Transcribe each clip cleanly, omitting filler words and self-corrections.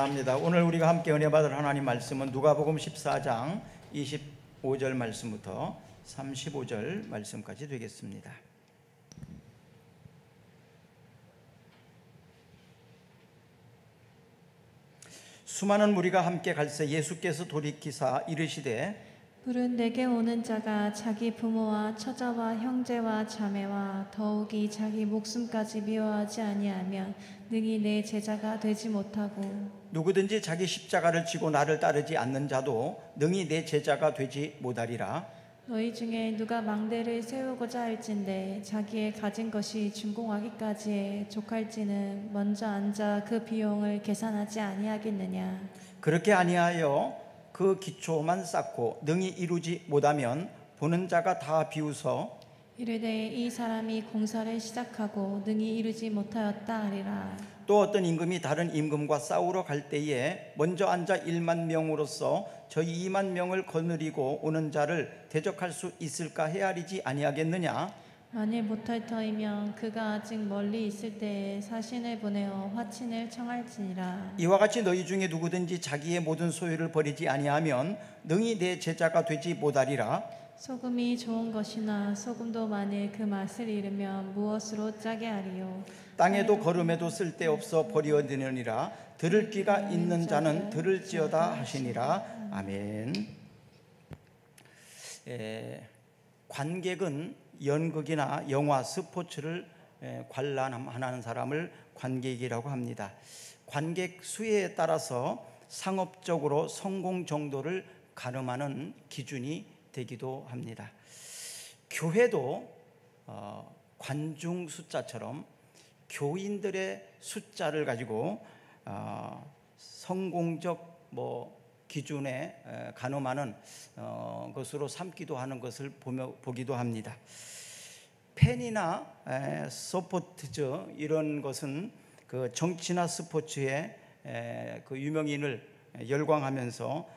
합니다. 오늘 우리가 함께 은혜 받을 하나님 말씀은 누가복음 14장 25절 말씀부터 35절 말씀까지 되겠습니다. 수많은 무리가 함께 갈새 예수께서 돌이키사 이르시되 불은 내게 오는 자가 자기 부모와 처자와 형제와 자매와 더욱이 자기 목숨까지 미워하지 아니하면 능히 내 제자가 되지 못하고 누구든지 자기 십자가를 지고 나를 따르지 않는 자도 능히 내 제자가 되지 못하리라. 너희 중에 누가 망대를 세우고자 할진대 자기의 가진 것이 준공하기까지에 족할지는 먼저 앉아 그 비용을 계산하지 아니하겠느냐. 그렇게 아니하여 그 기초만 쌓고 능히 이루지 못하면 보는 자가 다 비웃어 이르되 이 사람이 공사를 시작하고 능히 이루지 못하였다 하리라. 또 어떤 임금이 다른 임금과 싸우러 갈 때에 먼저 앉아 1만 명으로서 저희 2만 명을 거느리고 오는 자를 대적할 수 있을까 헤아리지 아니하겠느냐. 만일 못할 터이면 그가 아직 멀리 있을 때에 사신을 보내어 화친을 청할지니라. 이와 같이 너희 중에 누구든지 자기의 모든 소유를 버리지 아니하면 능히 내 제자가 되지 못하리라. 소금이 좋은 것이나 소금도 만일 그 맛을 잃으면 무엇으로 짜게 하리요. 땅에도 거름에도 쓸데없어 버려지느니라. 들을 귀가 있는 자는 들을지어다 하시니라. 아멘. 관객은 연극이나 영화, 스포츠를 관람하는 사람을 관객이라고 합니다. 관객 수에 따라서 상업적으로 성공 정도를 가늠하는 기준이 되기도 합니다. 교회도 관중 숫자처럼 교인들의 숫자를 가지고 성공적 기준에 가늠하는 것으로 삼기도 하는 것을 보기도 합니다. 팬이나 서포트즈 이런 것은 그 정치나 스포츠에 그 유명인을 열광하면서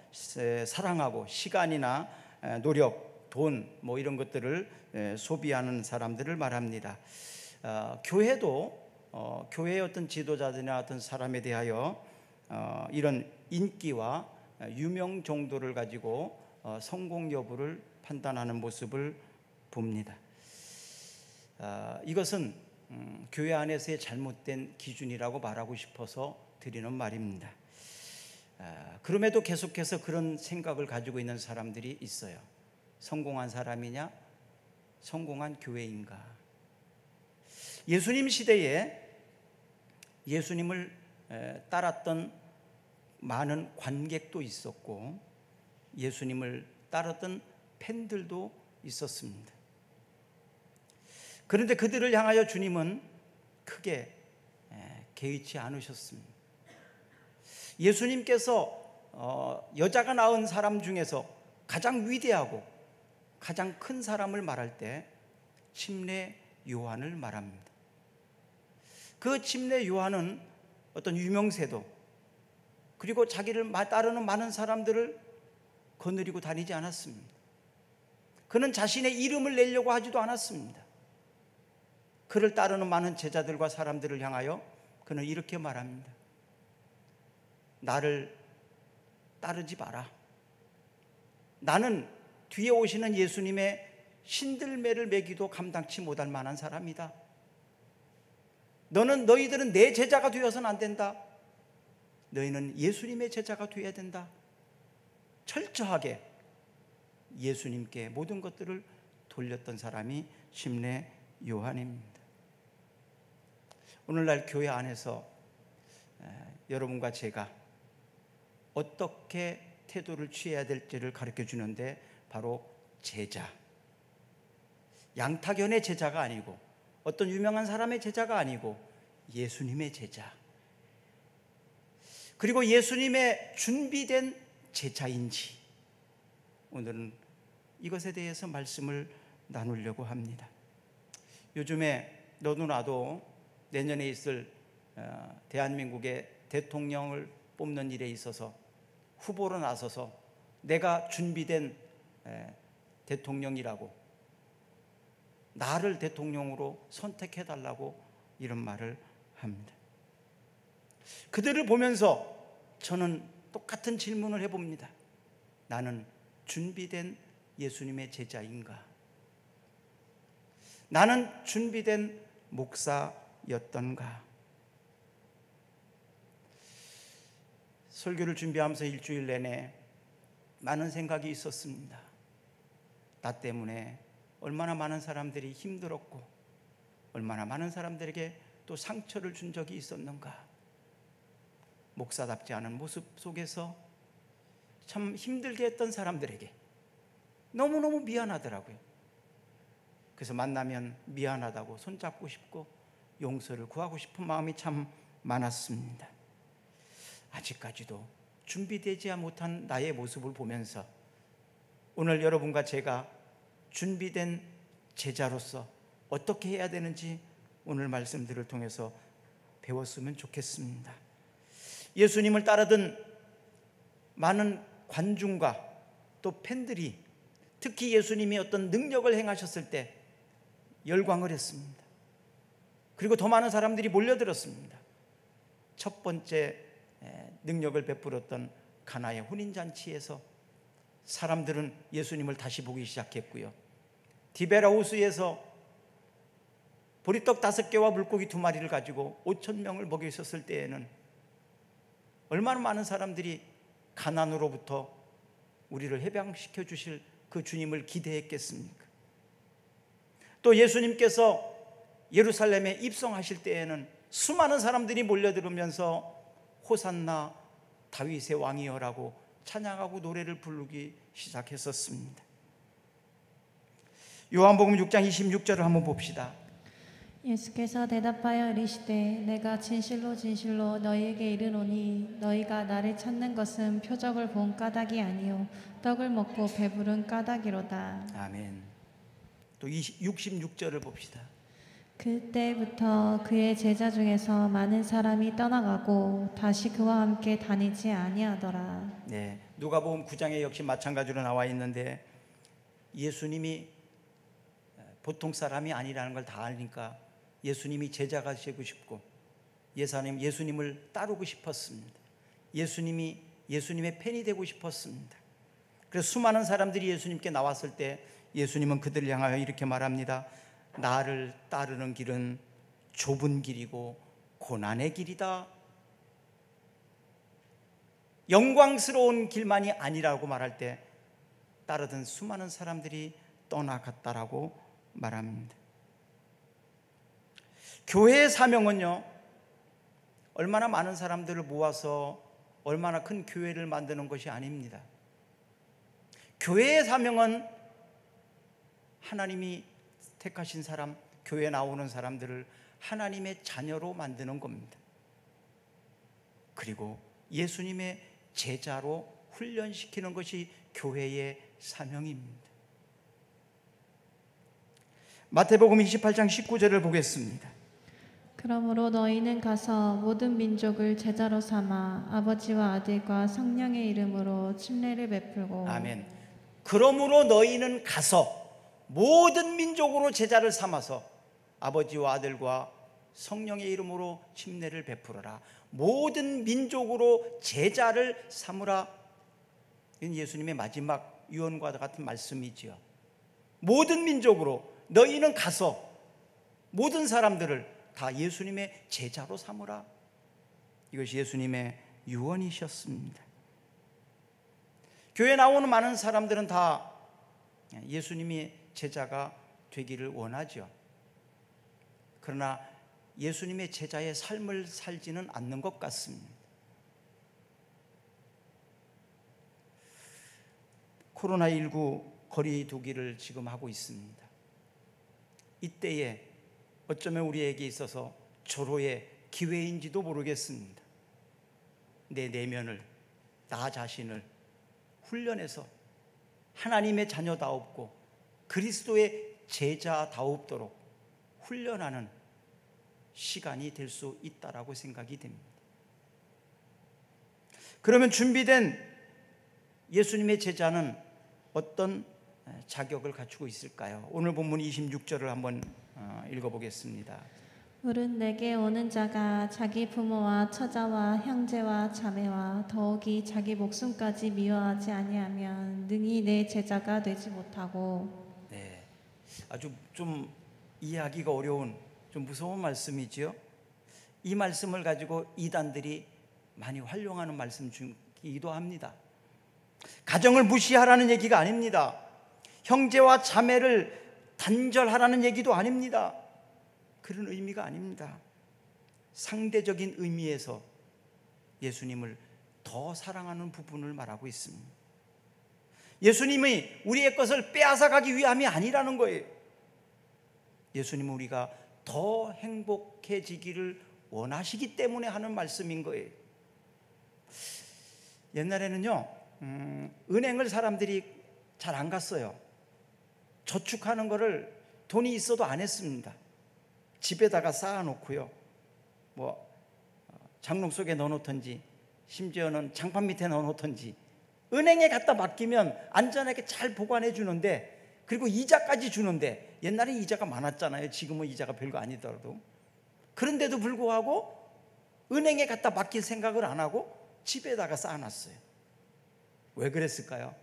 사랑하고 시간이나 노력, 돈 이런 것들을 소비하는 사람들을 말합니다. 교회도 교회의 어떤 지도자들이나 어떤 사람에 대하여 이런 인기와 유명 정도를 가지고 성공 여부를 판단하는 모습을 봅니다. 이것은 교회 안에서의 잘못된 기준이라고 말하고 싶어서 드리는 말입니다. 그럼에도 계속해서 그런 생각을 가지고 있는 사람들이 있어요. 성공한 사람이냐? 성공한 교회인가? 예수님 시대에 예수님을 따랐던 많은 관객도 있었고 예수님을 따랐던 팬들도 있었습니다. 그런데 그들을 향하여 주님은 크게 개의치 않으셨습니다. 예수님께서 여자가 낳은 사람 중에서 가장 위대하고 가장 큰 사람을 말할 때 침례 요한을 말합니다. 그 침례 요한은 어떤 유명세도 그리고 자기를 따르는 많은 사람들을 거느리고 다니지 않았습니다. 그는 자신의 이름을 내려고 하지도 않았습니다. 그를 따르는 많은 제자들과 사람들을 향하여 그는 이렇게 말합니다. 나를 따르지 마라. 나는 뒤에 오시는 예수님의 신들매를 매기도 감당치 못할 만한 사람이다. 너희들은 내 제자가 되어서는 안 된다. 너희는 예수님의 제자가 되어야 된다. 철저하게 예수님께 모든 것들을 돌렸던 사람이 침례 요한입니다. 오늘날 교회 안에서 여러분과 제가 어떻게 태도를 취해야 될지를 가르쳐 주는데 바로 제자, 양탁연의 제자가 아니고 어떤 유명한 사람의 제자가 아니고 예수님의 제자, 그리고 예수님의 준비된 제자인지 오늘은 이것에 대해서 말씀을 나누려고 합니다. 요즘에 너도 나도 내년에 있을 대한민국의 대통령을 뽑는 일에 있어서 후보로 나서서 내가 준비된 대통령이라고 나를 대통령으로 선택해달라고 이런 말을 합니다. 그들을 보면서 저는 똑같은 질문을 해봅니다. 나는 준비된 예수님의 제자인가? 나는 준비된 목사였던가? 설교를 준비하면서 일주일 내내 많은 생각이 있었습니다. 나 때문에 얼마나 많은 사람들이 힘들었고 얼마나 많은 사람들에게 또 상처를 준 적이 있었는가. 목사답지 않은 모습 속에서 참 힘들게 했던 사람들에게 너무너무 미안하더라고요. 그래서 만나면 미안하다고 손잡고 싶고 용서를 구하고 싶은 마음이 참 많았습니다. 아직까지도 준비되지 못한 나의 모습을 보면서 오늘 여러분과 제가 준비된 제자로서 어떻게 해야 되는지 오늘 말씀들을 통해서 배웠으면 좋겠습니다. 예수님을 따르던 많은 관중과 또 팬들이 특히 예수님이 어떤 능력을 행하셨을 때 열광을 했습니다. 그리고 더 많은 사람들이 몰려들었습니다. 첫 번째 능력을 베풀었던 가나의 혼인잔치에서 사람들은 예수님을 다시 보기 시작했고요. 디베라 호수에서 보리떡 5개와 물고기 2마리를 가지고 5,000명을 먹이셨을 때에는 얼마나 많은 사람들이 가난으로부터 우리를 해방시켜 주실 그 주님을 기대했겠습니까? 또 예수님께서 예루살렘에 입성하실 때에는 수많은 사람들이 몰려들으면서 호산나 다윗의 왕이여라고 찬양하고 노래를 부르기 시작했었습니다. 요한복음 6장 26절을 한번 봅시다. 예수께서 대답하여 이르시되 내가 진실로 진실로 너희에게 이르노니 너희가 나를 찾는 것은 표적을 본 까닭이 아니요 떡을 먹고 배부른 까닭이로다. 아멘. 또 66절을 봅시다. 그때부터 그의 제자 중에서 많은 사람이 떠나가고 다시 그와 함께 다니지 아니하더라. 네, 누가복음 9장에 역시 마찬가지로 나와 있는데 예수님이 보통 사람이 아니라는 걸 다 아니까 예수님이 제자가 되고 싶고 예수님을 따르고 싶었습니다. 예수님의 팬이 되고 싶었습니다. 그래서 수많은 사람들이 예수님께 나왔을 때 예수님은 그들을 향하여 이렇게 말합니다. 나를 따르는 길은 좁은 길이고 고난의 길이다. 영광스러운 길만이 아니라고 말할 때 따르던 수많은 사람들이 떠나갔다라고 말합니다. 교회의 사명은요, 얼마나 많은 사람들을 모아서 얼마나 큰 교회를 만드는 것이 아닙니다. 교회의 사명은 하나님이 택하신 사람, 교회에 나오는 사람들을 하나님의 자녀로 만드는 겁니다. 그리고 예수님의 제자로 훈련시키는 것이 교회의 사명입니다. 마태복음 28장 19절을 보겠습니다. 그러므로 너희는 가서 모든 민족을 제자로 삼아 아버지와 아들과 성령의 이름으로 침례를 베풀고. 아멘. 그러므로 너희는 가서 모든 민족으로 제자를 삼아서 아버지와 아들과 성령의 이름으로 침례를 베풀어라. 모든 민족으로 제자를 삼으라. 이건 예수님의 마지막 유언과 같은 말씀이지요. 모든 민족으로 너희는 가서 모든 사람들을 다 예수님의 제자로 삼으라. 이것이 예수님의 유언이셨습니다. 교회에 나오는 많은 사람들은 다 예수님이 제자가 되기를 원하죠. 그러나 예수님의 제자의 삶을 살지는 않는 것 같습니다. 코로나19 거리 두기를 지금 하고 있습니다. 이때에 어쩌면 우리에게 있어서 절호의 기회인지도 모르겠습니다. 내 내면을, 나 자신을 훈련해서 하나님의 자녀다웠고 그리스도의 제자다웁도록 훈련하는 시간이 될 수 있다라고 생각이 됩니다. 그러면 준비된 예수님의 제자는 어떤 자격을 갖추고 있을까요? 오늘 본문 26절을 한번 읽어보겠습니다. 물은 내게 오는 자가 자기 부모와 처자와 형제와 자매와 더욱이 자기 목숨까지 미워하지 아니하면 능히 내 제자가 되지 못하고. 네, 아주 좀 이해하기가 어려운 좀 무서운 말씀이지요. 이 말씀을 가지고 이단들이 많이 활용하는 말씀 중이기도 합니다. 가정을 무시하라는 얘기가 아닙니다. 형제와 자매를 단절하라는 얘기도 아닙니다. 그런 의미가 아닙니다. 상대적인 의미에서 예수님을 더 사랑하는 부분을 말하고 있습니다. 예수님이 우리의 것을 빼앗아가기 위함이 아니라는 거예요. 예수님은 우리가 더 행복해지기를 원하시기 때문에 하는 말씀인 거예요. 옛날에는요, 은행을 사람들이 잘 안 갔어요. 저축하는 거를 돈이 있어도 안 했습니다. 집에다가 쌓아놓고요, 뭐 장롱 속에 넣어놓던지 심지어는 장판 밑에 넣어놓던지 은행에 갖다 맡기면 안전하게 잘 보관해 주는데, 그리고 이자까지 주는데, 옛날에 이자가 많았잖아요. 지금은 이자가 별거 아니더라도. 그런데도 불구하고 은행에 갖다 맡길 생각을 안 하고 집에다가 쌓아놨어요. 왜 그랬을까요?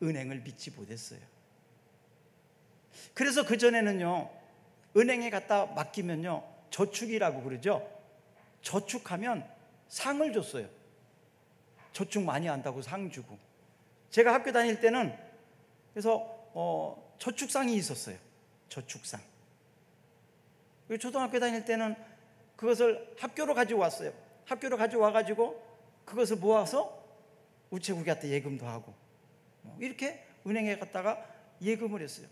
은행을 믿지 못했어요. 그래서 그전에는요, 은행에 갖다 맡기면요, 저축이라고 그러죠. 저축하면 상을 줬어요. 저축 많이 한다고 상 주고. 제가 학교 다닐 때는 그래서 저축상이 있었어요. 저축상. 그리고 초등학교 다닐 때는 그것을 학교로 가지고 왔어요. 학교로 가지고 와가지고 그것을 모아서 우체국한테 예금도 하고, 이렇게 은행에 갔다가 예금을 했어요.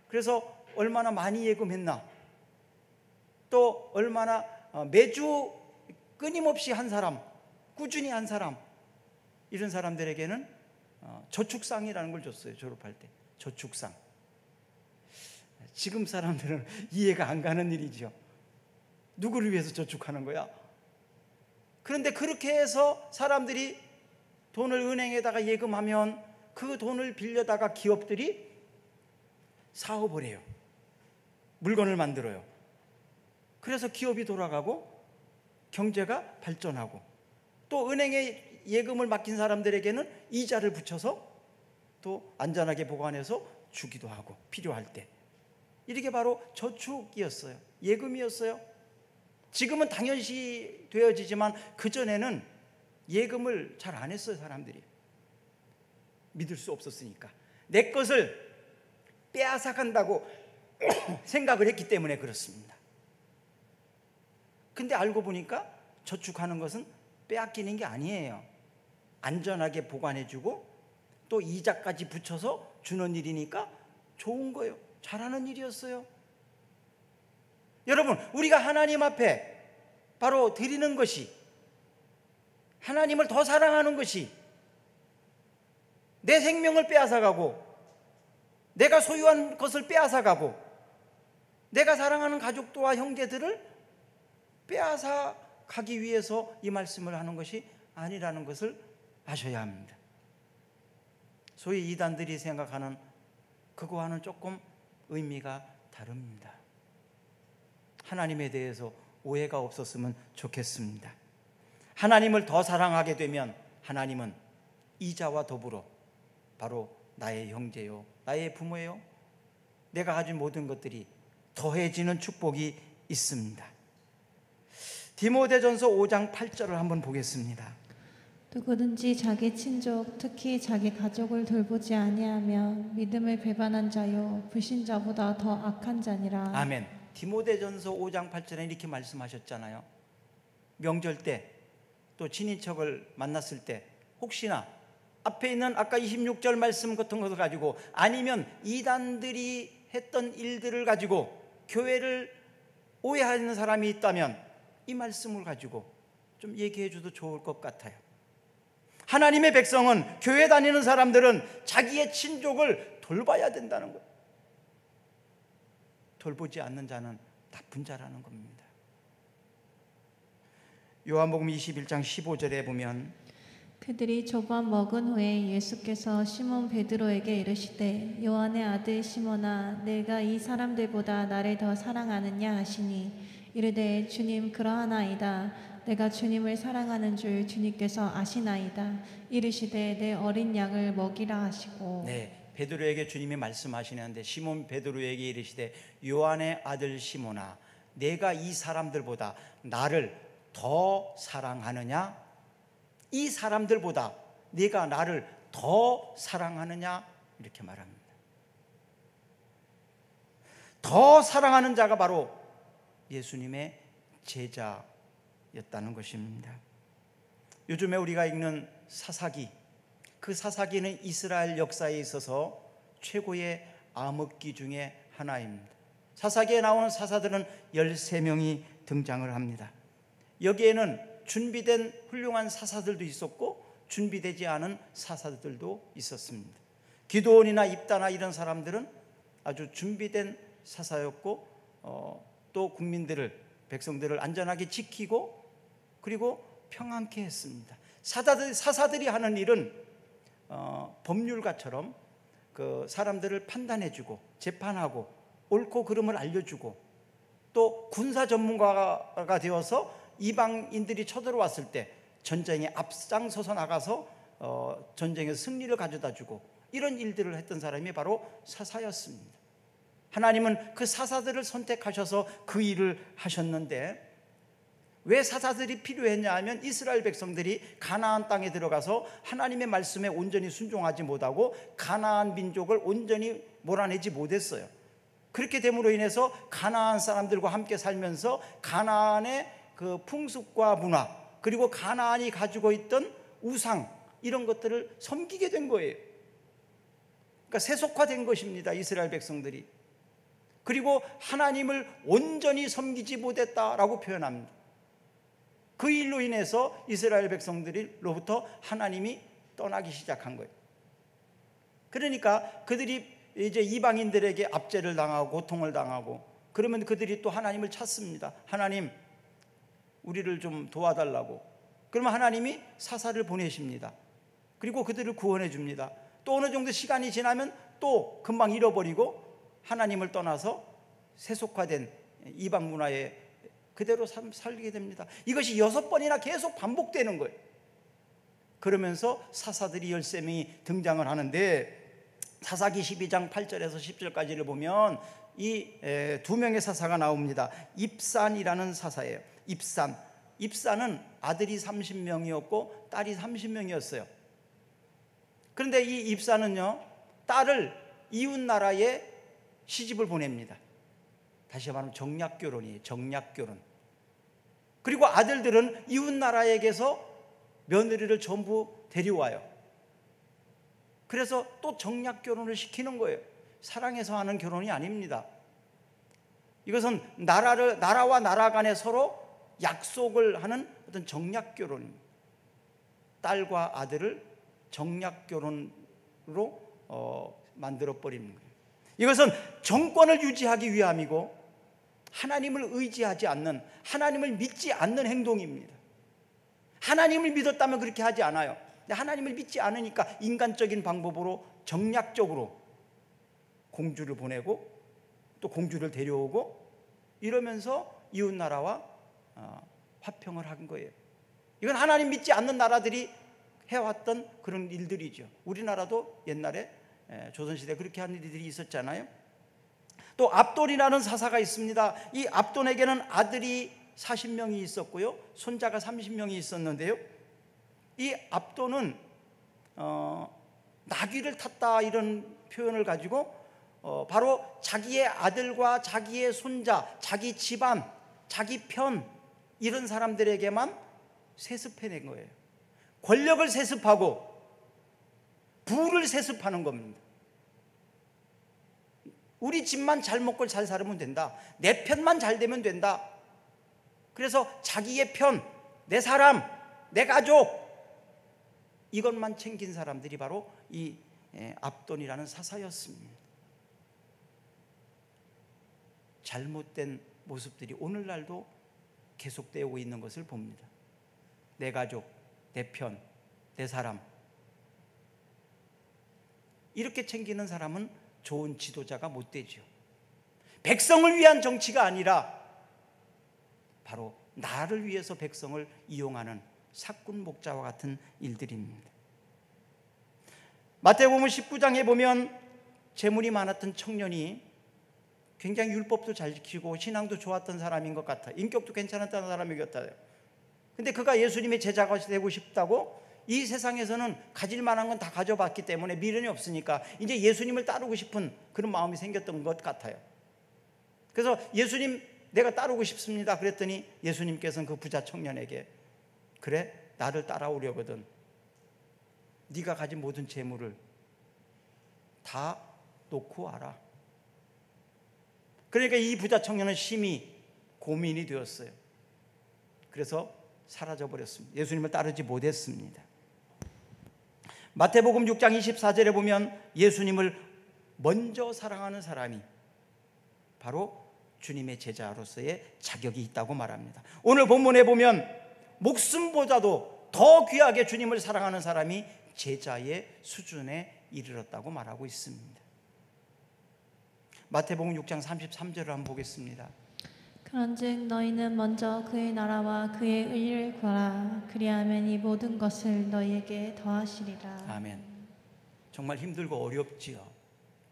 그래서 얼마나 많이 예금했나, 또 얼마나 매주 끊임없이 한 사람, 꾸준히 한 사람, 이런 사람들에게는 저축상이라는 걸 줬어요. 졸업할 때 저축상. 지금 사람들은 이해가 안 가는 일이죠. 누구를 위해서 저축하는 거야? 그런데 그렇게 해서 사람들이 돈을 은행에다가 예금하면 그 돈을 빌려다가 기업들이 사업을 해요. 물건을 만들어요. 그래서 기업이 돌아가고 경제가 발전하고, 또 은행에 예금을 맡긴 사람들에게는 이자를 붙여서 또 안전하게 보관해서 주기도 하고, 필요할 때. 이게 바로 저축이었어요. 예금이었어요. 지금은 당연시 되어지지만 그전에는 예금을 잘 안 했어요. 사람들이 믿을 수 없었으니까. 내 것을 빼앗아간다고 생각을 했기 때문에 그렇습니다. 근데 알고 보니까 저축하는 것은 빼앗기는 게 아니에요. 안전하게 보관해주고 또 이자까지 붙여서 주는 일이니까 좋은 거예요. 잘하는 일이었어요. 여러분, 우리가 하나님 앞에 바로 드리는 것이, 하나님을 더 사랑하는 것이, 내 생명을 빼앗아가고 내가 소유한 것을 빼앗아가고 내가 사랑하는 가족도와 형제들을 빼앗아가기 위해서 이 말씀을 하는 것이 아니라는 것을 아셔야 합니다. 소위 이단들이 생각하는 그거와는 조금 의미가 다릅니다. 하나님에 대해서 오해가 없었으면 좋겠습니다. 하나님을 더 사랑하게 되면 하나님은 이자와 더불어 바로 나의 형제요, 나의 부모요, 내가 가진 모든 것들이 더해지는 축복이 있습니다. 디모데전서 5장 8절을 한번 보겠습니다. 누구든지 자기 친족, 특히 자기 가족을 돌보지 아니하며 믿음을 배반한 자요 불신자보다 더 악한 자니라. 아멘. 디모데전서 5장 8절에 이렇게 말씀하셨잖아요. 명절 때, 또 친인척을 만났을 때 혹시나 앞에 있는 아까 26절 말씀 같은 것을 가지고, 아니면 이단들이 했던 일들을 가지고 교회를 오해하는 사람이 있다면 이 말씀을 가지고 좀 얘기해 줘도 좋을 것 같아요. 하나님의 백성은, 교회 다니는 사람들은 자기의 친족을 돌봐야 된다는 거예요. 돌보지 않는 자는 나쁜 자라는 겁니다. 요한복음 21장 15절에 보면, 그들이 조반 먹은 후에 예수께서 시몬 베드로에게 이르시되 요한의 아들 시몬아, 내가 이 사람들보다 나를 더 사랑하느냐 하시니, 이르되 주님 그러하나이다. 내가 주님을 사랑하는 줄 주님께서 아시나이다. 이르시되 내 어린 양을 먹이라 하시고. 네, 베드로에게 주님이 말씀하시는데 시몬 베드로에게 이르시되 요한의 아들 시몬아 내가 이 사람들보다 나를 더 사랑하느냐? 이 사람들보다 네가 나를 더 사랑하느냐? 이렇게 말합니다. 더 사랑하는 자가 바로 예수님의 제자였다는 것입니다. 요즘에 우리가 읽는 사사기, 그 사사기는 이스라엘 역사에 있어서 최고의 암흑기 중에 하나입니다. 사사기에 나오는 사사들은 13명이 등장을 합니다. 여기에는 준비된 훌륭한 사사들도 있었고 준비되지 않은 사사들도 있었습니다. 기드온이나 입다나 이런 사람들은 아주 준비된 사사였고 또 국민들을, 백성들을 안전하게 지키고 그리고 평안케 했습니다. 사사들이 하는 일은 법률가처럼 그 사람들을 판단해주고 재판하고 옳고 그름을 알려주고 또 군사 전문가가 되어서 이방인들이 쳐들어왔을 때 전쟁에 앞장서서 나가서 전쟁에서 승리를 가져다주고 이런 일들을 했던 사람이 바로 사사였습니다. 하나님은 그 사사들을 선택하셔서 그 일을 하셨는데 왜 사사들이 필요했냐 하면 이스라엘 백성들이 가나안 땅에 들어가서 하나님의 말씀에 온전히 순종하지 못하고 가나안 민족을 온전히 몰아내지 못했어요. 그렇게 됨으로 인해서 가나안 사람들과 함께 살면서 가나안의 그 풍습과 문화 그리고 가나안이 가지고 있던 우상 이런 것들을 섬기게 된 거예요. 그러니까 세속화된 것입니다. 이스라엘 백성들이. 그리고 하나님을 온전히 섬기지 못했다라고 표현합니다. 그 일로 인해서 이스라엘 백성들로부터 하나님이 떠나기 시작한 거예요. 그러니까 그들이 이제 이방인들에게 압제를 당하고 고통을 당하고 그러면 그들이 또 하나님을 찾습니다. 하나님 우리를 좀 도와달라고. 그러면 하나님이 사사를 보내십니다. 그리고 그들을 구원해 줍니다. 또 어느 정도 시간이 지나면 또 금방 잃어버리고 하나님을 떠나서 세속화된 이방 문화에 그대로 살게 됩니다. 이것이 6번이나 계속 반복되는 거예요. 그러면서 사사들이 13명이 등장을 하는데 사사기 12장 8절에서 10절까지를 보면 이 2명의 사사가 나옵니다. 입산이라는 사사예요. 입산은 아들이 30명이었고 딸이 30명이었어요. 그런데 이 입산은요 딸을 이웃 나라에 시집을 보냅니다. 다시 말하면 정략결혼이에요. 정략결혼. 그리고 아들들은 이웃 나라에게서 며느리를 전부 데려와요. 그래서 또 정략결혼을 시키는 거예요. 사랑해서 하는 결혼이 아닙니다. 이것은 나라와 나라 간에 서로 약속을 하는 어떤 정략결혼입니다. 딸과 아들을 정략결혼으로 만들어버리는 거예요. 이것은 정권을 유지하기 위함이고 하나님을 의지하지 않는, 하나님을 믿지 않는 행동입니다. 하나님을 믿었다면 그렇게 하지 않아요. 근데 하나님을 믿지 않으니까 인간적인 방법으로 정략적으로 공주를 보내고 또 공주를 데려오고 이러면서 이웃나라와 화평을 한 거예요. 이건 하나님 믿지 않는 나라들이 해왔던 그런 일들이죠. 우리나라도 옛날에 조선시대에 그렇게 한 일들이 있었잖아요. 또 압돈이라는 사사가 있습니다. 이 압돈에게는 아들이 40명이 있었고요, 손자가 30명이 있었는데요, 이 압돈은 나귀를 탔다 이런 표현을 가지고 바로 자기의 아들과 자기의 손자, 자기 집안, 자기 편 이런 사람들에게만 세습해낸 거예요. 권력을 세습하고 부를 세습하는 겁니다. 우리 집만 잘 먹고 잘 살면 된다. 내 편만 잘 되면 된다. 그래서 자기의 편, 내 사람, 내 가족 이것만 챙긴 사람들이 바로 이 압돈이라는 사사였습니다. 잘못된 모습들이 오늘날도 계속되고 있는 것을 봅니다. 내 가족, 내 편, 내 사람 이렇게 챙기는 사람은 좋은 지도자가 못 되죠. 백성을 위한 정치가 아니라 바로 나를 위해서 백성을 이용하는 사꾼 목자와 같은 일들입니다. 마태복음 19장에 보면 재물이 많았던 청년이 굉장히 율법도 잘 지키고 신앙도 좋았던 사람인 것 같아요. 인격도 괜찮았던 사람인 것 같아요. 근데 그가 예수님의 제자가 되고 싶다고 이 세상에서는 가질 만한 건 다 가져봤기 때문에 미련이 없으니까 이제 예수님을 따르고 싶은 그런 마음이 생겼던 것 같아요. 그래서 예수님 내가 따르고 싶습니다 그랬더니 예수님께서는 그 부자 청년에게 그래 나를 따라오려거든 네가 가진 모든 재물을 다 놓고 와라. 그러니까 이 부자 청년은 심히 고민이 되었어요. 그래서 사라져버렸습니다. 예수님을 따르지 못했습니다. 마태복음 6장 24절에 보면 예수님을 먼저 사랑하는 사람이 바로 주님의 제자로서의 자격이 있다고 말합니다. 오늘 본문에 보면 목숨보다도 더 귀하게 주님을 사랑하는 사람이 제자의 수준에 이르렀다고 말하고 있습니다. 마태복음 6장 33절을 한번 보겠습니다. 그런즉 너희는 먼저 그의 나라와 그의 의를 구하라. 그리하면 이 모든 것을 너희에게 더하시리라. 아멘. 정말 힘들고 어렵지요.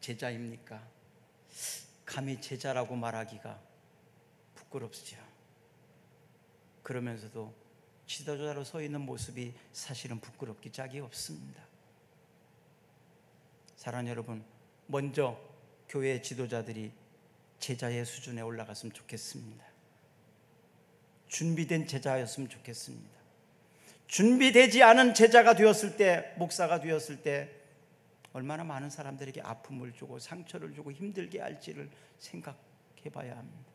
제자입니까? 감히 제자라고 말하기가 부끄럽지요. 그러면서도 지도자로 서 있는 모습이 사실은 부끄럽기 짝이 없습니다. 사랑하는 여러분, 먼저 교회 지도자들이 제자의 수준에 올라갔으면 좋겠습니다. 준비된 제자였으면 좋겠습니다. 준비되지 않은 제자가 되었을 때, 목사가 되었을 때 얼마나 많은 사람들에게 아픔을 주고 상처를 주고 힘들게 할지를 생각해 봐야 합니다.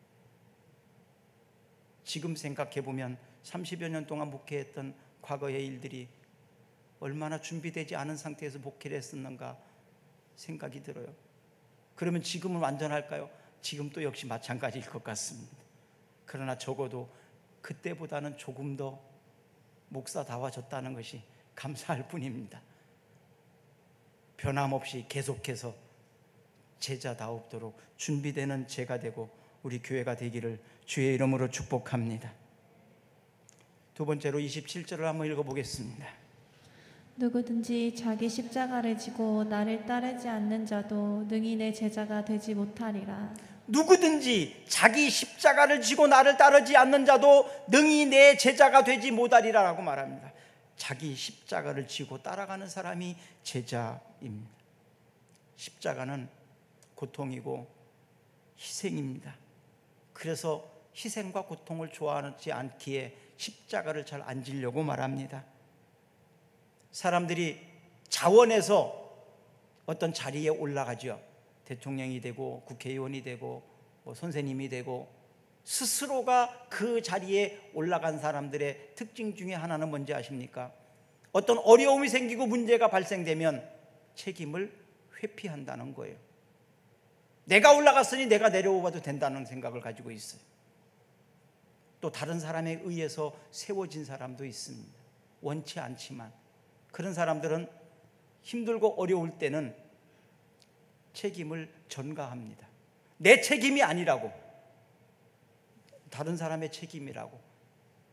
지금 생각해 보면 30여 년 동안 목회했던 과거의 일들이 얼마나 준비되지 않은 상태에서 목회를 했었는가 생각이 들어요. 그러면 지금은 완전할까요? 지금도 역시 마찬가지일 것 같습니다. 그러나 적어도 그때보다는 조금 더 목사다워졌다는 것이 감사할 뿐입니다. 변함없이 계속해서 제자다우도록 준비되는 제가 되고 우리 교회가 되기를 주의 이름으로 축복합니다. 두 번째로 27절을 한번 읽어보겠습니다. 누구든지 자기 십자가를 지고 나를 따르지 않는 자도 능히 내 제자가 되지 못하리라. 누구든지 자기 십자가를 지고 나를 따르지 않는 자도 능히 내 제자가 되지 못하리라 라고 말합니다. 자기 십자가를 지고 따라가는 사람이 제자입니다. 십자가는 고통이고 희생입니다. 그래서 희생과 고통을 좋아하지 않기에 십자가를 잘 안 지려고 말합니다. 사람들이 자원해서 어떤 자리에 올라가죠. 대통령이 되고 국회의원이 되고 선생님이 되고 스스로가 그 자리에 올라간 사람들의 특징 중에 하나는 뭔지 아십니까? 어떤 어려움이 생기고 문제가 발생되면 책임을 회피한다는 거예요. 내가 올라갔으니 내가 내려와도 된다는 생각을 가지고 있어요. 또 다른 사람에 의해서 세워진 사람도 있습니다. 원치 않지만 그런 사람들은 힘들고 어려울 때는 책임을 전가합니다. 내 책임이 아니라고, 다른 사람의 책임이라고,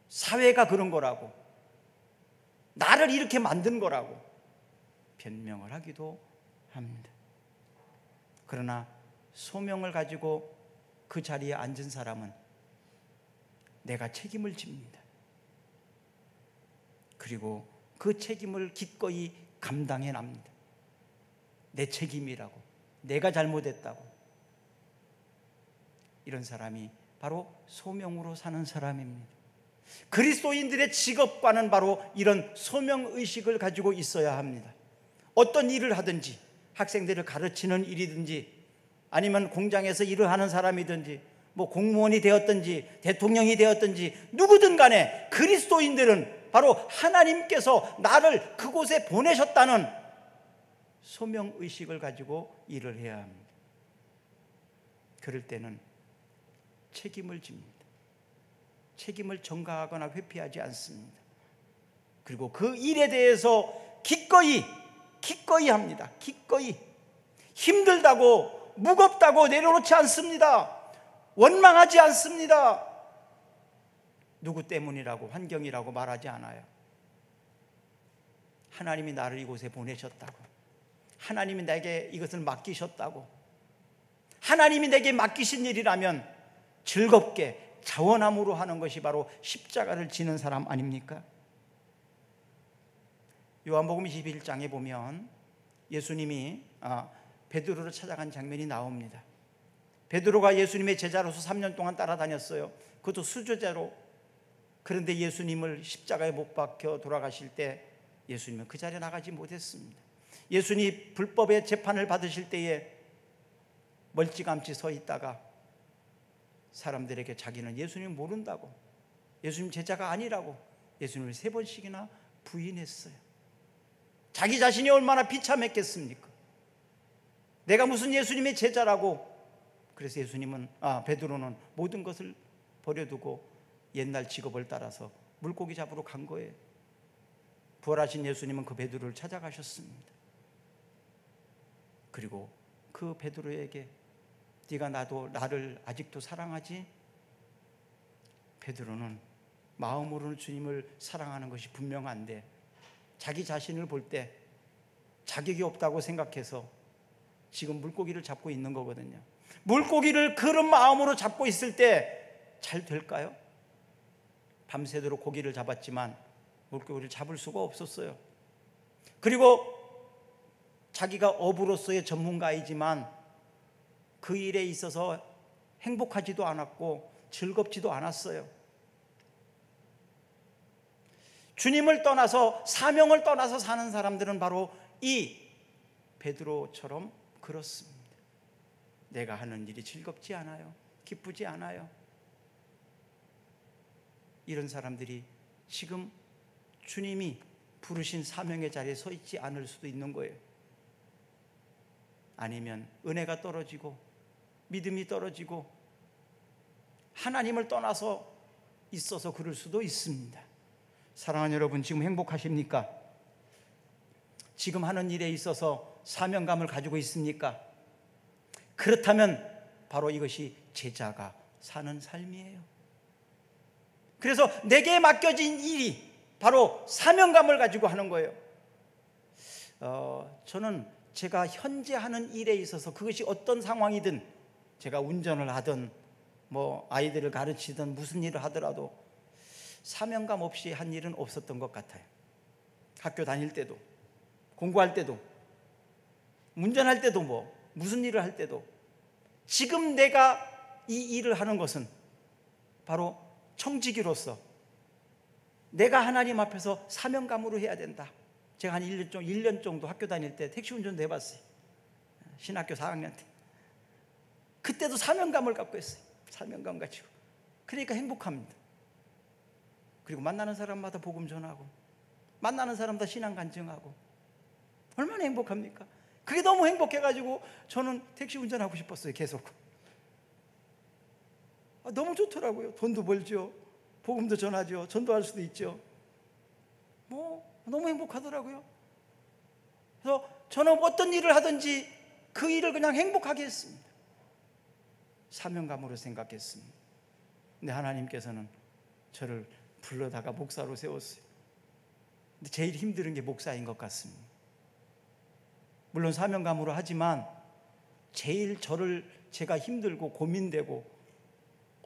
사회가 그런 거라고, 나를 이렇게 만든 거라고 변명을 하기도 합니다. 그러나 소명을 가지고 그 자리에 앉은 사람은 내가 책임을 집니다. 그리고 그 책임을 기꺼이 감당해 납니다. 내 책임이라고, 내가 잘못했다고. 이런 사람이 바로 소명으로 사는 사람입니다. 그리스도인들의 직업과는 바로 이런 소명의식을 가지고 있어야 합니다. 어떤 일을 하든지, 학생들을 가르치는 일이든지, 아니면 공장에서 일을 하는 사람이든지, 공무원이 되었든지 대통령이 되었든지 누구든 간에 그리스도인들은 바로 하나님께서 나를 그곳에 보내셨다는 소명의식을 가지고 일을 해야 합니다. 그럴 때는 책임을 집니다. 책임을 전가하거나 회피하지 않습니다. 그리고 그 일에 대해서 기꺼이 합니다. 기꺼이. 힘들다고 무겁다고 내려놓지 않습니다. 원망하지 않습니다. 누구 때문이라고, 환경이라고 말하지 않아요. 하나님이 나를 이곳에 보내셨다고, 하나님이 내게 이것을 맡기셨다고, 하나님이 내게 맡기신 일이라면 즐겁게 자원함으로 하는 것이 바로 십자가를 지는 사람 아닙니까? 요한복음 21장에 보면 예수님이 베드로를 찾아간 장면이 나옵니다. 베드로가 예수님의 제자로서 3년 동안 따라다녔어요. 그것도 수제자로. 그런데 예수님을 십자가에 못 박혀 돌아가실 때 예수님은 그 자리에 나가지 못했습니다. 예수님이 불법의 재판을 받으실 때에 멀찌감치 서 있다가 사람들에게 자기는 예수님을 모른다고, 예수님 제자가 아니라고 예수님을 3번씩이나 부인했어요. 자기 자신이 얼마나 비참했겠습니까? 내가 무슨 예수님의 제자라고. 그래서 베드로는 모든 것을 버려두고 옛날 직업을 따라서 물고기 잡으러 간 거예요. 부활하신 예수님은 그 베드로를 찾아가셨습니다. 그리고 그 베드로에게 네가 나를 아직도 사랑하지? 베드로는 마음으로는 주님을 사랑하는 것이 분명한데 자기 자신을 볼 때 자격이 없다고 생각해서 지금 물고기를 잡고 있는 거거든요. 물고기를 그런 마음으로 잡고 있을 때 잘 될까요? 밤새도록 고기를 잡았지만 물고기를 잡을 수가 없었어요. 그리고 자기가 어부로서의 전문가이지만 그 일에 있어서 행복하지도 않았고 즐겁지도 않았어요. 주님을 떠나서, 사명을 떠나서 사는 사람들은 바로 이 베드로처럼 그렇습니다. 내가 하는 일이 즐겁지 않아요. 기쁘지 않아요. 이런 사람들이 지금 주님이 부르신 사명의 자리에 서 있지 않을 수도 있는 거예요. 아니면 은혜가 떨어지고 믿음이 떨어지고 하나님을 떠나서 있어서 그럴 수도 있습니다. 사랑하는 여러분, 지금 행복하십니까? 지금 하는 일에 있어서 사명감을 가지고 있습니까? 그렇다면 바로 이것이 제자가 사는 삶이에요. 그래서 내게 맡겨진 일이 바로 사명감을 가지고 하는 거예요. 저는 제가 현재 하는 일에 있어서 그것이 어떤 상황이든, 제가 운전을 하든 아이들을 가르치든 무슨 일을 하더라도 사명감 없이 한 일은 없었던 것 같아요. 학교 다닐 때도, 공부할 때도, 운전할 때도, 무슨 일을 할 때도. 지금 내가 이 일을 하는 것은 바로 청지기로서 내가 하나님 앞에서 사명감으로 해야 된다. 제가 한 1년 정도 학교 다닐 때 택시 운전도 해봤어요. 신학교 4학년 때. 그때도 사명감을 갖고 했어요. 사명감 가지고. 그러니까 행복합니다. 그리고 만나는 사람마다 복음 전하고, 만나는 사람마다 신앙 간증하고, 얼마나 행복합니까? 그게 너무 행복해가지고 저는 택시 운전하고 싶었어요. 계속. 너무 좋더라고요. 돈도 벌죠, 복음도 전하죠, 전도할 수도 있죠. 너무 행복하더라고요. 그래서 저는 어떤 일을 하든지 그 일을 그냥 행복하게 했습니다. 사명감으로 생각했습니다. 근데 하나님께서는 저를 불러다가 목사로 세웠어요. 근데 제일 힘든 게 목사인 것 같습니다. 물론 사명감으로 하지만 제일 제가 힘들고 고민되고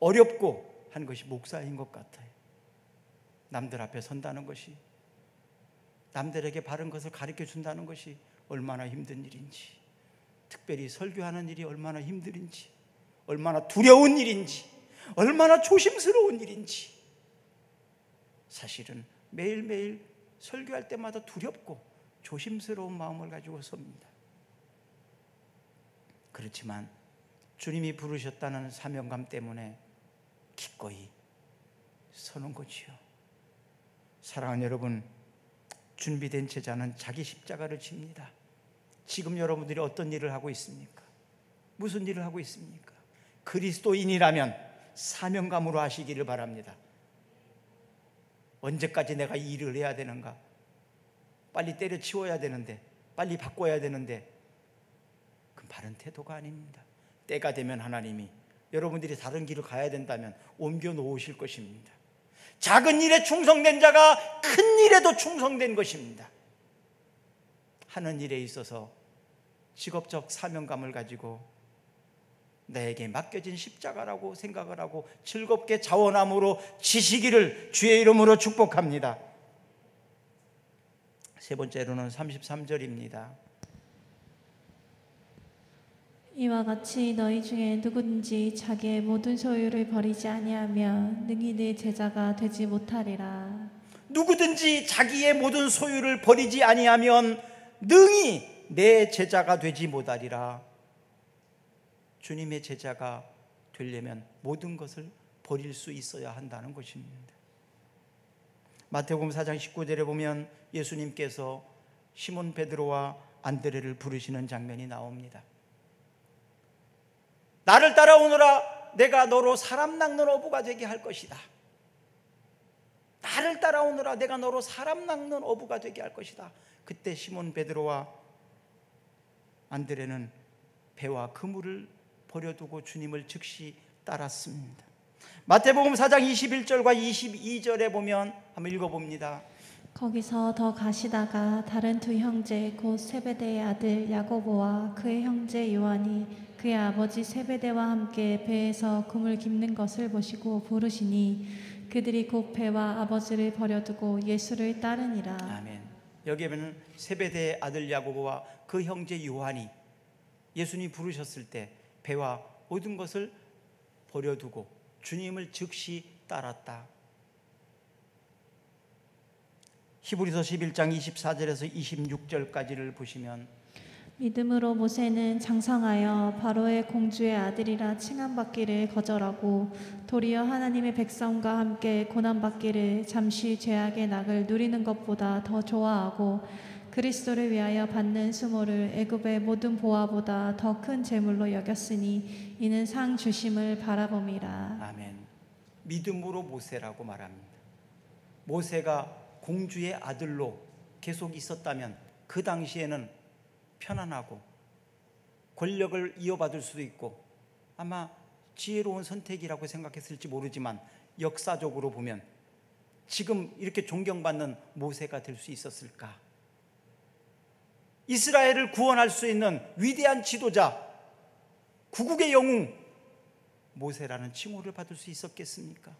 어렵고 한 것이 목사인 것 같아요. 남들 앞에 선다는 것이, 남들에게 바른 것을 가르쳐 준다는 것이 얼마나 힘든 일인지, 특별히 설교하는 일이 얼마나 힘든지, 얼마나 두려운 일인지, 얼마나 조심스러운 일인지. 사실은 매일매일 설교할 때마다 두렵고 조심스러운 마음을 가지고 섭니다. 그렇지만 주님이 부르셨다는 사명감 때문에 기꺼이 서는 거지요. 사랑하는 여러분, 준비된 제자는 자기 십자가를 집니다. 지금 여러분들이 어떤 일을 하고 있습니까? 무슨 일을 하고 있습니까? 그리스도인이라면 사명감으로 하시기를 바랍니다. 언제까지 내가 이 일을 해야 되는가? 빨리 때려치워야 되는데, 빨리 바꿔야 되는데, 그건 바른 태도가 아닙니다. 때가 되면 하나님이 여러분들이 다른 길을 가야 된다면 옮겨 놓으실 것입니다. 작은 일에 충성된 자가 큰 일에도 충성된 것입니다. 하는 일에 있어서 직업적 사명감을 가지고 나에게 맡겨진 십자가라고 생각을 하고 즐겁게 자원함으로 지시기를 주의 이름으로 축복합니다. 세 번째로는 33절입니다. 이와 같이 너희 중에 누구든지 자기의 모든 소유를 버리지 아니하면 능히 내 제자가 되지 못하리라. 누구든지 자기의 모든 소유를 버리지 아니하면 능히 내 제자가 되지 못하리라. 주님의 제자가 되려면 모든 것을 버릴 수 있어야 한다는 것입니다. 마태복음 4장 19절에 보면 예수님께서 시몬 베드로와 안드레를 부르시는 장면이 나옵니다. 나를 따라오너라. 내가 너로 사람 낚는 어부가 되게 할 것이다. 나를 따라오너라. 내가 너로 사람 낚는 어부가 되게 할 것이다. 그때 시몬 베드로와 안드레는 배와 그물을 버려두고 주님을 즉시 따랐습니다. 마태복음 4장 21절과 22절에 보면 한번 읽어봅니다. 거기서 더 가시다가 다른 두 형제 곧 세베대의 아들 야고보와 그의 형제 요한이 그의 아버지 세베대와 함께 배에서 그물 깁는 것을 보시고 부르시니 그들이 곧 배와 아버지를 버려두고 예수를 따르니라. 아멘. 여기에 보면 세베대의 아들 야고보와 그 형제 요한이 예수님 부르셨을 때 배와 모든 것을 버려두고 주님을 즉시 따랐다. 히브리서 11장 24절에서 26절까지를 보시면 믿음으로 모세는 장성하여 바로의 공주의 아들이라 칭함받기를 거절하고 도리어 하나님의 백성과 함께 고난받기를 잠시 죄악의 낙을 누리는 것보다 더 좋아하고 그리스도를 위하여 받는 수모를 애굽의 모든 보화보다 더 큰 재물로 여겼으니 이는 상 주심을 바라봄이라. 아멘. 믿음으로 모세라고 말합니다. 모세가 공주의 아들로 계속 있었다면 그 당시에는 편안하고 권력을 이어받을 수도 있고 아마 지혜로운 선택이라고 생각했을지 모르지만 역사적으로 보면 지금 이렇게 존경받는 모세가 될 수 있었을까? 이스라엘을 구원할 수 있는 위대한 지도자, 구국의 영웅 모세라는 칭호를 받을 수 있었겠습니까?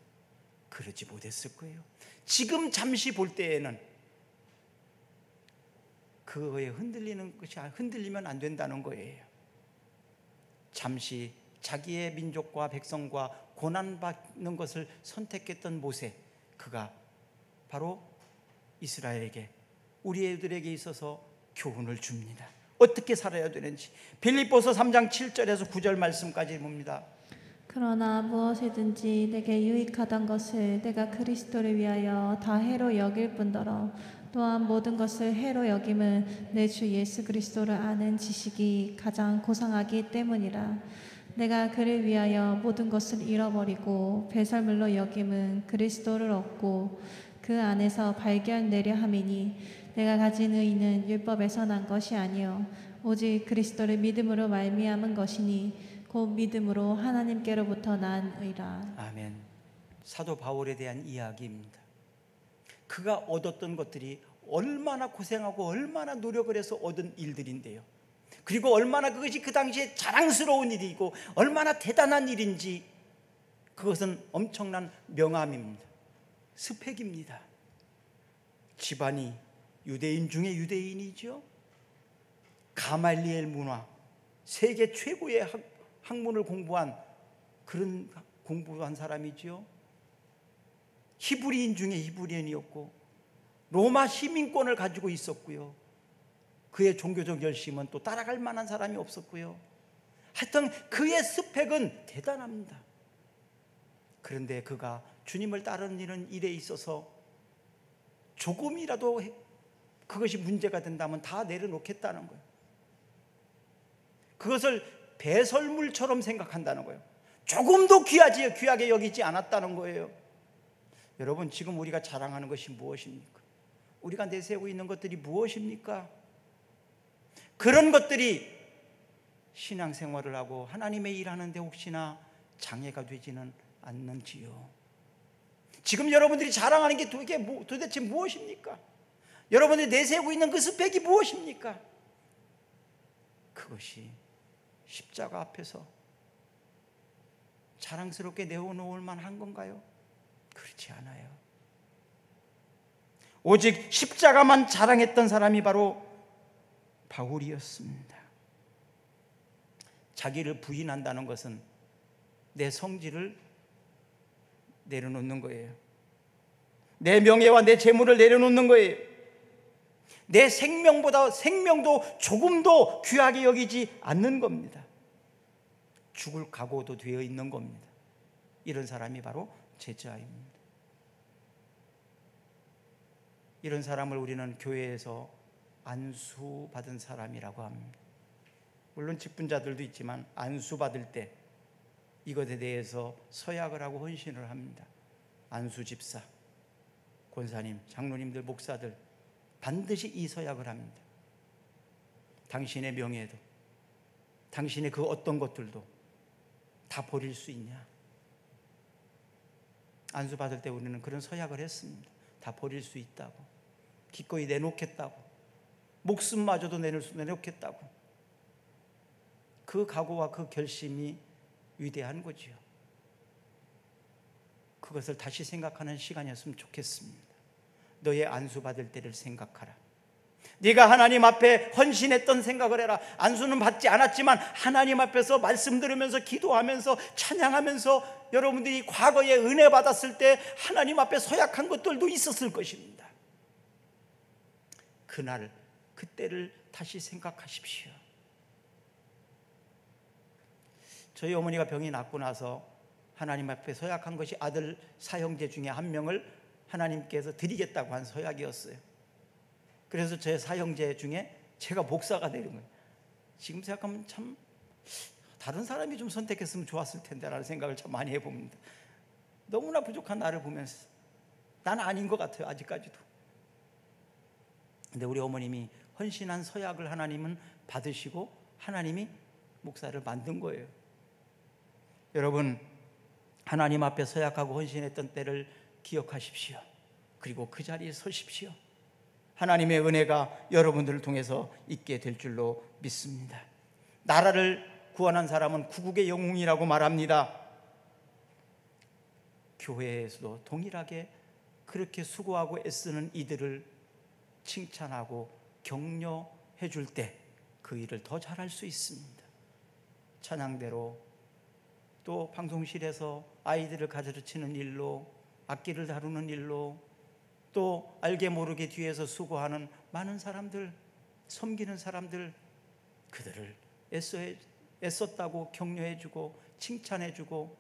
그러지 못했을 거예요. 지금 잠시 볼 때에는 그거에 흔들리면 안 된다는 거예요. 잠시 자기의 민족과 백성과 고난받는 것을 선택했던 모세, 그가 바로 이스라엘에게 우리들에게 있어서 교훈을 줍니다. 어떻게 살아야 되는지. 빌립보서 3장 7절에서 9절 말씀까지 봅니다. 그러나 무엇이든지 내게 유익하던 것을 내가 그리스도를 위하여 다 해로 여길 뿐더러 또한 모든 것을 해로 여김은 내 주 예수 그리스도를 아는 지식이 가장 고상하기 때문이라. 내가 그를 위하여 모든 것을 잃어버리고 배설물로 여김은 그리스도를 얻고 그 안에서 발견내려 함이니 내가 가진 의는 율법에서 난 것이 아니요 오직 그리스도를 믿음으로 말미암은 것이니 곧 믿음으로 하나님께로부터 난 의라. 아멘. 사도 바울에 대한 이야기입니다. 그가 얻었던 것들이 얼마나 고생하고 얼마나 노력을 해서 얻은 일들인데요. 그리고 얼마나 그것이 그 당시에 자랑스러운 일이고 얼마나 대단한 일인지 그것은 엄청난 명함입니다. 스펙입니다. 집안이 유대인 중에 유대인이죠. 가말리엘 문화, 세계 최고의 학문을 공부한 그런 공부한 사람이죠. 히브리인 중에 히브리인이었고 로마 시민권을 가지고 있었고요. 그의 종교적 열심은 또 따라갈 만한 사람이 없었고요. 하여튼 그의 스펙은 대단합니다. 그런데 그가 주님을 따르는 일에 있어서 조금이라도 그것이 문제가 된다면 다 내려놓겠다는 거예요. 그것을 배설물처럼 생각한다는 거예요. 조금도 귀하게 여기지 않았다는 거예요. 여러분, 지금 우리가 자랑하는 것이 무엇입니까? 우리가 내세우고 있는 것들이 무엇입니까? 그런 것들이 신앙생활을 하고 하나님의 일하는데 혹시나 장애가 되지는 않는지요. 지금 여러분들이 자랑하는 게 도대체 무엇입니까? 여러분들이 내세우고 있는 그 스펙이 무엇입니까? 그것이 십자가 앞에서 자랑스럽게 내어놓을 만한 건가요? 그렇지 않아요. 오직 십자가만 자랑했던 사람이 바로 바울이었습니다. 자기를 부인한다는 것은 내 성질을 내려놓는 거예요. 내 명예와 내 재물을 내려놓는 거예요. 내 생명도 조금도 귀하게 여기지 않는 겁니다. 죽을 각오도 되어 있는 겁니다. 이런 사람이 바로 제자입니다. 이런 사람을 우리는 교회에서 안수받은 사람이라고 합니다. 물론 직분자들도 있지만 안수받을 때 이것에 대해서 서약을 하고 헌신을 합니다. 안수집사, 권사님, 장로님들, 목사들 반드시 이 서약을 합니다. 당신의 명예도, 당신의 그 어떤 것들도 다 버릴 수 있냐? 안수받을 때 우리는 그런 서약을 했습니다. 다 버릴 수 있다고, 기꺼이 내놓겠다고, 목숨마저도 내놓겠다고. 그 각오와 그 결심이 위대한 거지요. 그것을 다시 생각하는 시간이었으면 좋겠습니다. 너의 안수받을 때를 생각하라. 네가 하나님 앞에 헌신했던 생각을 해라. 안수는 받지 않았지만 하나님 앞에서 말씀 들으면서 기도하면서 찬양하면서 여러분들이 과거에 은혜 받았을 때 하나님 앞에 서약한 것들도 있었을 것입니다. 그날 그때를 다시 생각하십시오. 저희 어머니가 병이 낫고 나서 하나님 앞에 서약한 것이 아들 사형제 중에 한 명을 하나님께서 드리겠다고 한 서약이었어요. 그래서 제 사형제 중에 제가 목사가 되는 거예요. 지금 생각하면 참 다른 사람이 좀 선택했으면 좋았을 텐데 라는 생각을 참 많이 해봅니다. 너무나 부족한 나를 보면서 난 아닌 것 같아요, 아직까지도. 근데 우리 어머님이 헌신한 서약을 하나님은 받으시고 하나님이 목사를 만든 거예요. 여러분, 하나님 앞에 서약하고 헌신했던 때를 기억하십시오. 그리고 그 자리에 서십시오. 하나님의 은혜가 여러분들을 통해서 있게 될 줄로 믿습니다. 나라를 구원한 사람은 구국의 영웅이라고 말합니다. 교회에서도 동일하게 그렇게 수고하고 애쓰는 이들을 칭찬하고 격려해 줄 때 그 일을 더 잘할 수 있습니다. 찬양대로, 또 방송실에서 아이들을 가르치는 일로, 악기를 다루는 일로, 또 알게 모르게 뒤에서 수고하는 많은 사람들, 섬기는 사람들, 그들을 애썼다고 격려해주고 칭찬해주고,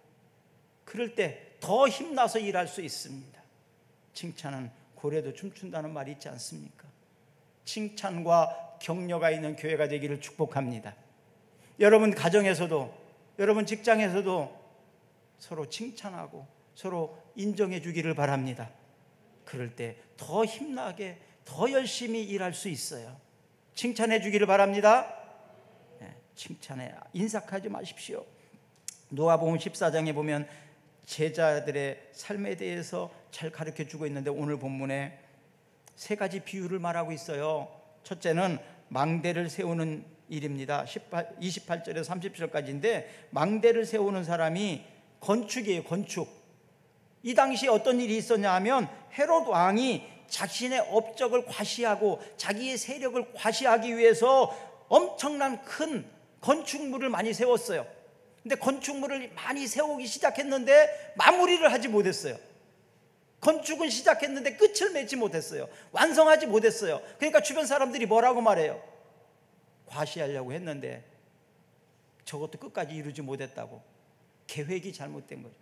그럴 때 더 힘나서 일할 수 있습니다. 칭찬은 고래도 춤춘다는 말이 있지 않습니까? 칭찬과 격려가 있는 교회가 되기를 축복합니다. 여러분 가정에서도, 여러분 직장에서도 서로 칭찬하고 서로 인정해 주기를 바랍니다. 그럴 때 더 힘나게, 더 열심히 일할 수 있어요. 칭찬해 주기를 바랍니다. 칭찬에 인삭하지 마십시오. 누가복음 14장에 보면 제자들의 삶에 대해서 잘 가르쳐 주고 있는데, 오늘 본문에 세 가지 비유를 말하고 있어요. 첫째는 망대를 세우는 일입니다. 28절에서 30절까지인데, 망대를 세우는 사람이 건축이에요. 건축. 이 당시에 어떤 일이 있었냐 하면, 헤롯 왕이 자신의 업적을 과시하고 자기의 세력을 과시하기 위해서 엄청난 큰 건축물을 많이 세웠어요. 근데 건축물을 많이 세우기 시작했는데 마무리를 하지 못했어요. 건축은 시작했는데 끝을 맺지 못했어요. 완성하지 못했어요. 그러니까 주변 사람들이 뭐라고 말해요? 과시하려고 했는데 저것도 끝까지 이루지 못했다고. 계획이 잘못된 거죠.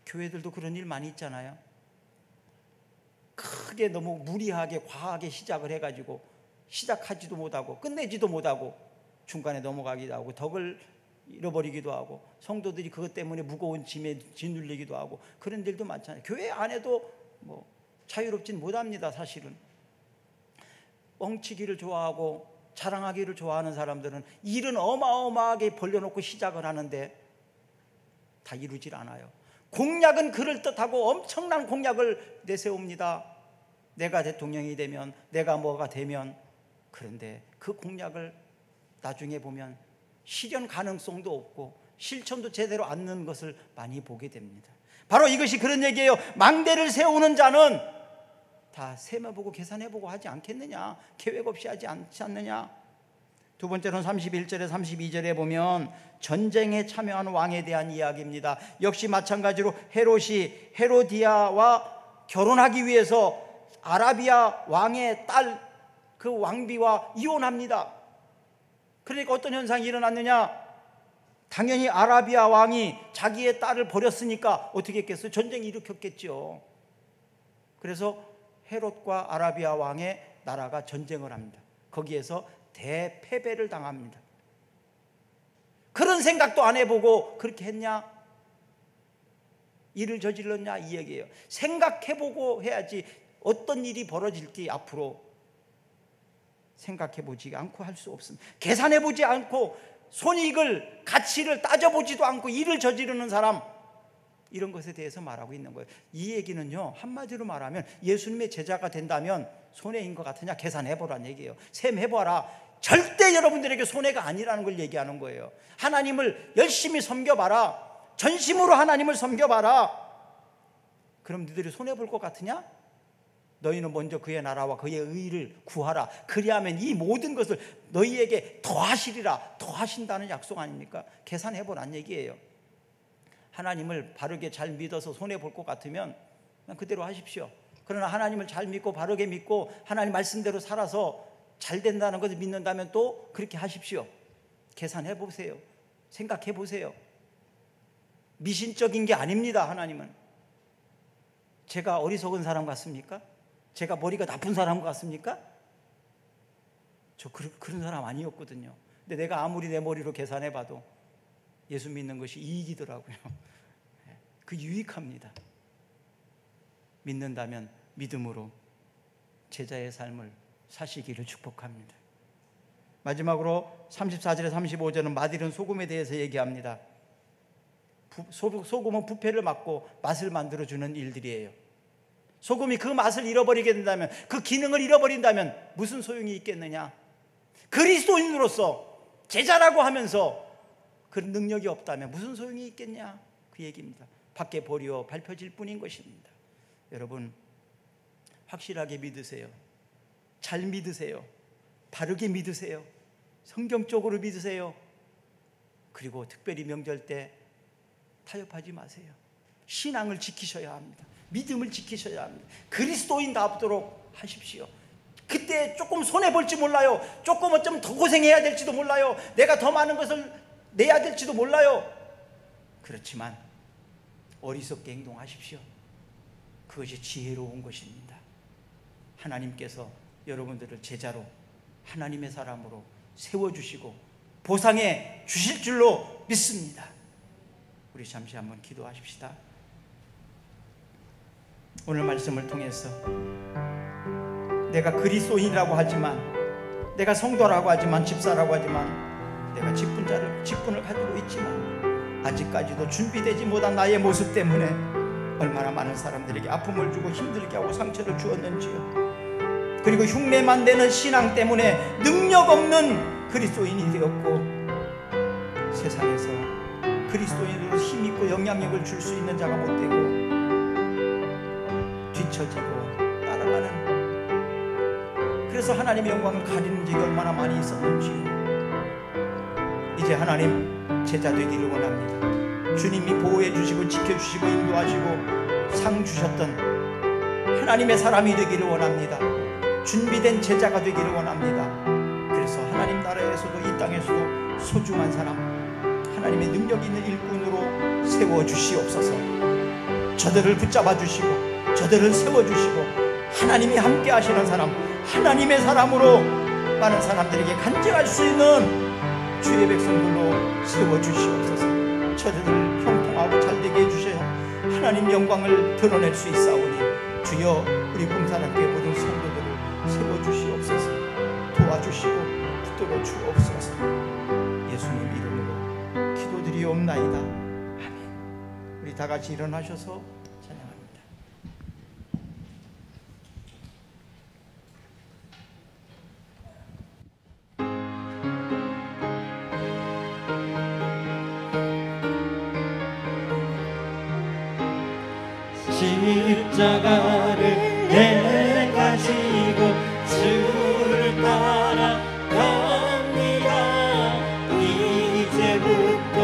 교회들도 그런 일 많이 있잖아요. 크게 너무 무리하게 과하게 시작을 해가지고 시작하지도 못하고 끝내지도 못하고 중간에 넘어가기도 하고 덕을 잃어버리기도 하고, 성도들이 그것 때문에 무거운 짐에 짓눌리기도 하고, 그런 일도 많잖아요. 교회 안에도 뭐 자유롭진 못합니다. 사실은 뻥치기를 좋아하고 자랑하기를 좋아하는 사람들은 일은 어마어마하게 벌려놓고 시작을 하는데 다 이루질 않아요. 공약은 그럴듯하고 엄청난 공약을 내세웁니다. 내가 대통령이 되면, 내가 뭐가 되면. 그런데 그 공약을 나중에 보면 실현 가능성도 없고 실천도 제대로 안 넣는 것을 많이 보게 됩니다. 바로 이것이 그런 얘기예요. 망대를 세우는 자는 다 세며보고 계산해보고 하지 않겠느냐, 계획 없이 하지 않지 않느냐. 두 번째로는 31절에 32절에 보면 전쟁에 참여한 왕에 대한 이야기입니다. 역시 마찬가지로 헤롯이 헤로디아와 결혼하기 위해서 아라비아 왕의 딸 그 왕비와 이혼합니다. 그러니까 어떤 현상이 일어났느냐? 당연히 아라비아 왕이 자기의 딸을 버렸으니까 어떻게 했겠어요? 전쟁이 일으켰겠죠. 그래서 헤롯과 아라비아 왕의 나라가 전쟁을 합니다. 거기에서 대패배를 당합니다. 그런 생각도 안 해보고 그렇게 했냐? 일을 저질렀냐? 이 얘기예요. 생각해보고 해야지. 어떤 일이 벌어질지 앞으로 생각해보지 않고 할 수 없습니다. 계산해보지 않고 손익을, 가치를 따져보지도 않고 일을 저지르는 사람, 이런 것에 대해서 말하고 있는 거예요. 이 얘기는요, 한마디로 말하면 예수님의 제자가 된다면 손해인 것 같으냐? 계산해보라는 얘기예요. 셈해봐라. 절대 여러분들에게 손해가 아니라는 걸 얘기하는 거예요. 하나님을 열심히 섬겨봐라. 전심으로 하나님을 섬겨봐라. 그럼 너희들이 손해볼 것 같으냐? 너희는 먼저 그의 나라와 그의 의를 구하라. 그리하면 이 모든 것을 너희에게 더하시리라. 더하신다는 약속 아닙니까? 계산해보라는 얘기예요. 하나님을 바르게 잘 믿어서 손해볼 것 같으면 그냥 그대로 하십시오. 그러나 하나님을 잘 믿고 바르게 믿고 하나님 말씀대로 살아서 잘 된다는 것을 믿는다면 또 그렇게 하십시오. 계산해보세요. 생각해보세요. 미신적인 게 아닙니다. 하나님은. 제가 어리석은 사람 같습니까? 제가 머리가 나쁜 사람 같습니까? 저 그런 사람 아니었거든요. 근데 내가 아무리 내 머리로 계산해봐도 예수 믿는 것이 이익이더라고요. 그 유익합니다. 믿는다면 믿음으로 제자의 삶을 사시기를 축복합니다. 마지막으로 34절에 35절은 맛있는 소금에 대해서 얘기합니다. 소금은 부패를 막고 맛을 만들어주는 일들이에요. 소금이 그 맛을 잃어버리게 된다면, 그 기능을 잃어버린다면 무슨 소용이 있겠느냐? 그리스도인으로서 제자라고 하면서 그 능력이 없다면 무슨 소용이 있겠냐? 그 얘기입니다. 밖에 보리어 밟혀질 뿐인 것입니다. 여러분, 확실하게 믿으세요. 잘 믿으세요. 바르게 믿으세요. 성경적으로 믿으세요. 그리고 특별히 명절 때 타협하지 마세요. 신앙을 지키셔야 합니다. 믿음을 지키셔야 합니다. 그리스도인답도록 하십시오. 그때 조금 손해볼지 몰라요. 조금 어쩌면 더 고생해야 될지도 몰라요. 내가 더 많은 것을 내야 될지도 몰라요. 그렇지만 어리석게 행동하십시오. 그것이 지혜로운 것입니다. 하나님께서 여러분들을 제자로, 하나님의 사람으로 세워주시고 보상해 주실 줄로 믿습니다. 우리 잠시 한번 기도하십시다. 오늘 말씀을 통해서 내가 그리스도인이라고 하지만, 내가 성도라고 하지만, 집사라고 하지만, 내가 직분을 가지고 있지만 아직까지도 준비되지 못한 나의 모습 때문에 얼마나 많은 사람들에게 아픔을 주고 힘들게 하고 상처를 주었는지요. 그리고 흉내만 내는 신앙 때문에 능력 없는 그리스도인이 되었고, 세상에서 그리스도인으로 힘있고 영향력을 줄 수 있는 자가 못되고 뒤처지고 따라가는, 그래서 하나님의 영광을 가리는 적이 얼마나 많이 있었는지, 이제 하나님 제자 되기를 원합니다. 주님이 보호해 주시고 지켜주시고 인도하시고 상 주셨던 하나님의 사람이 되기를 원합니다. 준비된 제자가 되기를 원합니다. 그래서 하나님 나라에서도 이 땅에서도 소중한 사람, 하나님의 능력 있는 일꾼으로 세워주시옵소서. 저들을 붙잡아 주시고 저들을 세워주시고 하나님이 함께 하시는 사람, 하나님의 사람으로 많은 사람들에게 간증할 수 있는 주의 백성들로 세워주시옵소서. 저들을 형통하고 잘되게 해주셔야 하나님 영광을 드러낼 수 있사오니 주여 우리 봉사단교회 모든 성도들을 세워주시옵소서. 도와주시고 붙들어 주옵소서. 예수님 이름으로 기도드리옵나이다. 아멘. 우리 우리 다 같이 일어나셔서 찬양합니다. 십자가를 내가 지고 주를 따라갑니다. 이제부터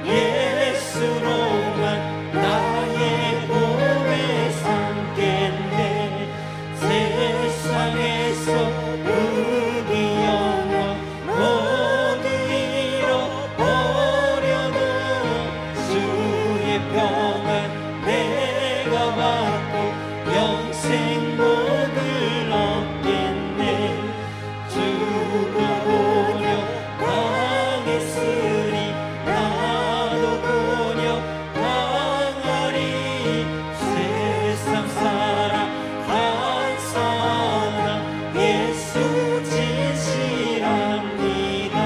예수로만 나의 몸에 삼겠네. 세상에서 의기 영원 모두 잃어버려도 주의 평안 내가 받고 영생 복을 얻겠네. 죽어보려 당했으니 나도 보려 당하리. 세상 사랑 감사하나 예수 진실합니다.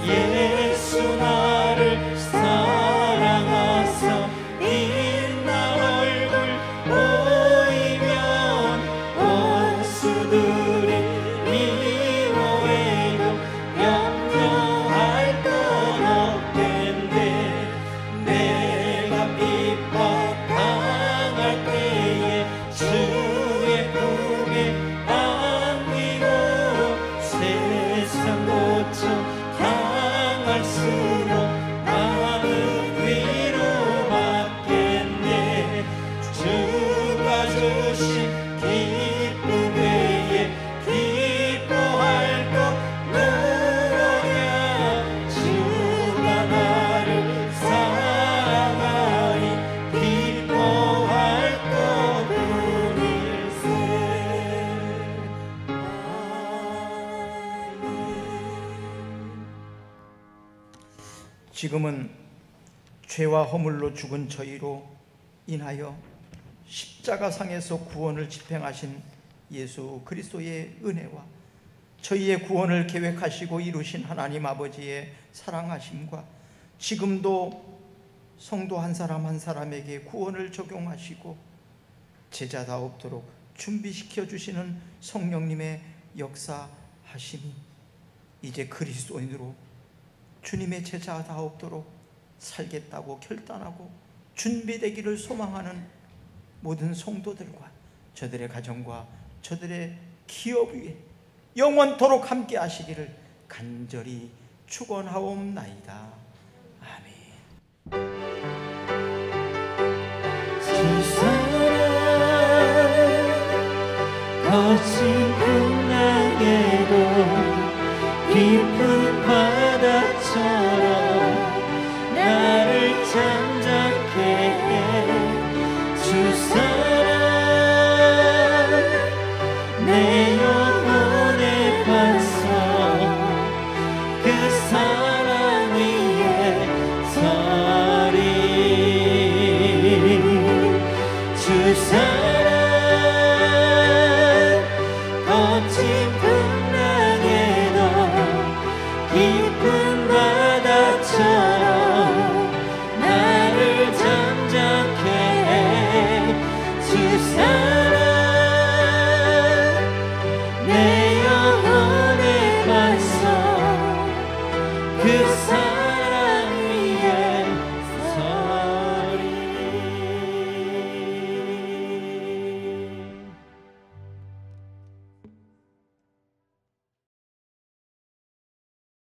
예수 나를 사랑하사 빛날 얼굴 보이면 원수들이 미워해도 염려할 건 없겠네. 내가 핍박당할 때에 주의 품에 안기고 세상 고쳐 당할수록 마음 위로받겠네. 주가 주신 기쁨 외에 기뻐할 것 무엇이야. 주가 나를 사랑하니 기뻐할 것뿐일세. 지금은 죄와 허물로 죽은 저희로 인하여 십자가상에서 구원을 집행하신 예수 그리스도의 은혜와 저희의 구원을 계획하시고 이루신 하나님 아버지의 사랑하심과 지금도 성도 한 사람 한 사람에게 구원을 적용하시고 제자다옵도록 준비시켜 주시는 성령님의 역사하심이 이제 그리스도인으로 주님의 제자다옵도록 살겠다고 결단하고 준비되기를 소망하는 모든 성도들과 저들의 가정과 저들의 기업 위에 영원토록 함께 하시기를 간절히 축원하옵나이다. 아멘. 주 사랑 거친 풍랑에